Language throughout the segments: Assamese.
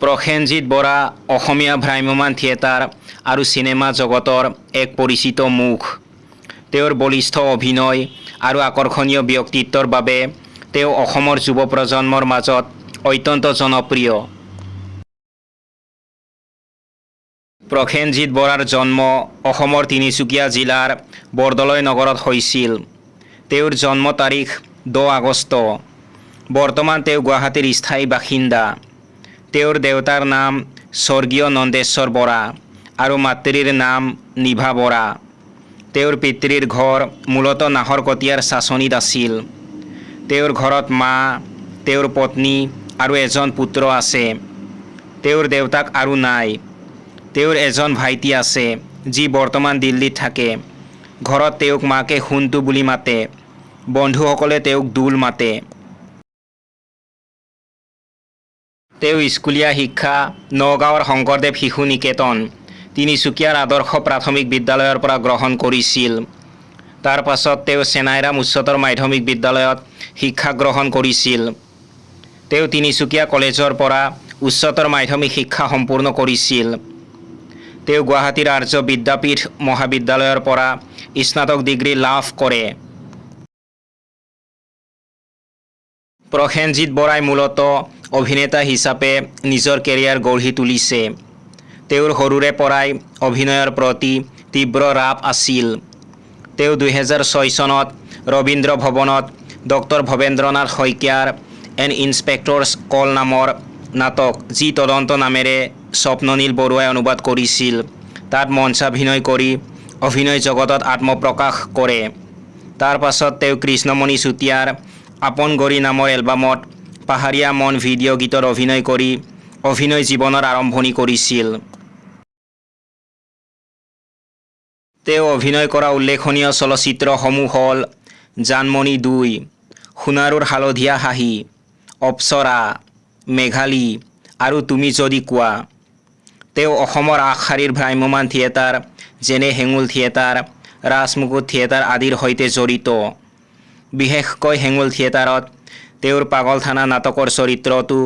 প্ৰসেনজিৎ বৰা অসমীয়া ভ্ৰাম্যমাণ থিয়েটাৰ আৰু চিনেমা জগতৰ এক পৰিচিত মুখ। তেওঁৰ বলিষ্ঠ অভিনয় আৰু আকৰ্ষণীয় ব্যক্তিত্বৰ বাবে তেওঁ অসমৰ যুৱ প্ৰজন্মৰ মাজত অত্যন্ত জনপ্ৰিয়। প্ৰসেনজিৎ বৰাৰ জন্ম অসমৰ তিনিচুকীয়া জিলাৰ বৰদলৈ নগৰত হৈছিল। তেওঁৰ জন্ম তাৰিখ 10 আগষ্ট। বৰ্তমান তেওঁ গুৱাহাটীৰ স্থায়ী বাসিন্দা। তেওঁৰ দেউতাৰ নাম স্বৰ্গীয় নন্দেশ্বৰ বৰা আৰু মাতৃৰ নাম নিভা বৰা। তেওঁৰ পিতৃৰ ঘৰ মূলতঃ নাহৰকটীয়াৰ চাচনিত আছিল। তেওঁৰ ঘৰত মা, তেওঁৰ পত্নী আৰু এজন পুত্ৰ আছে। তেওঁৰ দেউতাক আৰু নাই। তেওঁৰ এজন ভাইটি আছে, যি বৰ্তমান দিল্লীত থাকে। ঘৰত তেওঁক মাকে সোণটো বুলি মাতে। বন্ধুসকলে তেওঁক দুল মাতে। তেওঁ স্কুলীয়া শিক্ষা নগাঁৱৰ শংকৰদেৱ শিশু নিকেতন, তিনিচুকীয়াৰ আদৰ্শ প্ৰাথমিক বিদ্যালয়ৰ পৰা গ্ৰহণ কৰিছিল। তাৰ পাছত তেওঁ চেনাইৰাম উচ্চতৰ মাধ্যমিক বিদ্যালয়ত শিক্ষা গ্ৰহণ কৰিছিল। তেওঁ তিনিচুকীয়া কলেজৰ পৰা উচ্চতৰ মাধ্যমিক শিক্ষা সম্পূৰ্ণ কৰিছিল। তেওঁ গুৱাহাটীৰ আৰ্য বিদ্যাপীঠ মহাবিদ্যালয়ৰ পৰা স্নাতক ডিগ্ৰী লাভ কৰে। প্ৰসেনজিৎ বৰাই মূলতঃ অভিনেতা হিচাপে নিজৰ কেৰিয়াৰ গঢ়ি তুলিছে। তেওঁৰ সৰুৰে পৰাই অভিনয়ৰ প্ৰতি তীব্ৰ ৰাপ আছিল। তেওঁ 2006 চনত ৰবীন্দ্ৰ ভৱনত ডক্টৰ ভৱেন্দ্ৰনাথ শইকীয়াৰ এন ইন্সপেক্টৰছ কল নামৰ নাটক, যি তদন্ত নামেৰে স্বপ্ননীল বৰুৱাই অনুবাদ কৰিছিল, তাত মঞ্চাভিনয় কৰি অভিনয় জগতত আত্মপ্ৰকাশ কৰে। তাৰ পাছত তেওঁ কৃষ্ণমণি চুতীয়াৰ আপোন গৰি নামৰ এলবামত পাহাৰীয়া মন ভিডিঅ' গীতত অভিনয় কৰি অভিনয় জীৱনৰ আৰম্ভণি কৰিছিল। তেওঁ অভিনয় কৰা উল্লেখনীয় চলচ্চিত্ৰসমূহ হ'ল জানমণি 2, সোণাৰুৰ হালধীয়া হাঁহি, অপ্সৰা, মেঘালী আৰু তুমি যদি কোৱা। তেওঁ অসমৰ আগশাৰীৰ ভ্ৰাম্যমাণ থিয়েটাৰ যেনে হেঙুল থিয়েটাৰ, ৰাজমুকুট থিয়েটাৰ আদিৰ সৈতে জড়িত। বিশেষকৈ হেঙুল থিয়েটাৰত তেওঁৰ পাগলথানা নাটকৰ চৰিত্ৰটো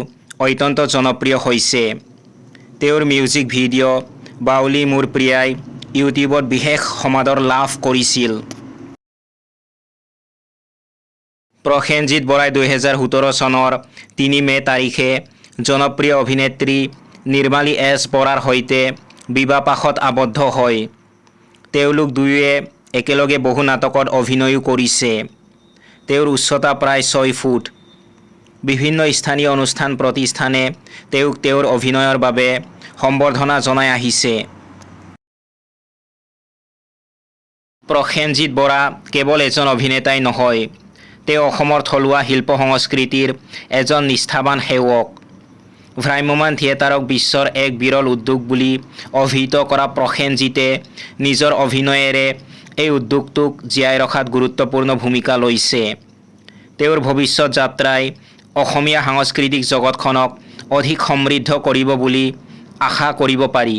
অত্যন্ত জনপ্ৰিয় হৈছে। তেওঁৰ মিউজিক ভিডিঅ' বাউলী মোৰ প্ৰিয়াই ইউটিউবত বিশেষ সমাদৰ লাভ কৰিছিল। প্ৰসেনজিৎ বৰাই 2017 চনৰ 3 মে তাৰিখে জনপ্ৰিয় অভিনেত্ৰী নিৰ্মালী এছ বৰাৰ সৈতে বিবাহপাশত আবদ্ধ হয়। তেওঁলোক দুয়োৱে একেলগে বহু নাটকত অভিনয়ো কৰিছে। তেওঁৰ উচ্চতা প্ৰায় 6 ফুট। বিভিন্ন স্থানীয় অনুষ্ঠান প্ৰতিষ্ঠানে তেওঁক তেওঁৰ অভিনয়ৰ বাবে সম্বৰ্ধনা জনাই আহিছে। প্ৰসেনজিৎ বৰা কেৱল এজন অভিনেতাই নহয়, তেওঁ অসমৰ থলুৱা শিল্প সংস্কৃতিৰ এজন নিষ্ঠাৱান সেৱক। ভ্ৰাম্যমাণ থিয়েটাৰক বিশ্বৰ এক বিৰল উদ্যোগ বুলি অভিহিত কৰা প্ৰসেনজিতে নিজৰ অভিনয়েৰে এই উদ্যোগটোক জীয়াই ৰখাত গুৰুত্বপূৰ্ণ ভূমিকা লৈছে। তেওঁৰ ভৱিষ্যত যাত্ৰাই অসমীয়া সাংস্কৃতিক জগতখনক অধিক সমৃদ্ধ কৰিব বুলি আশা কৰিব পাৰি।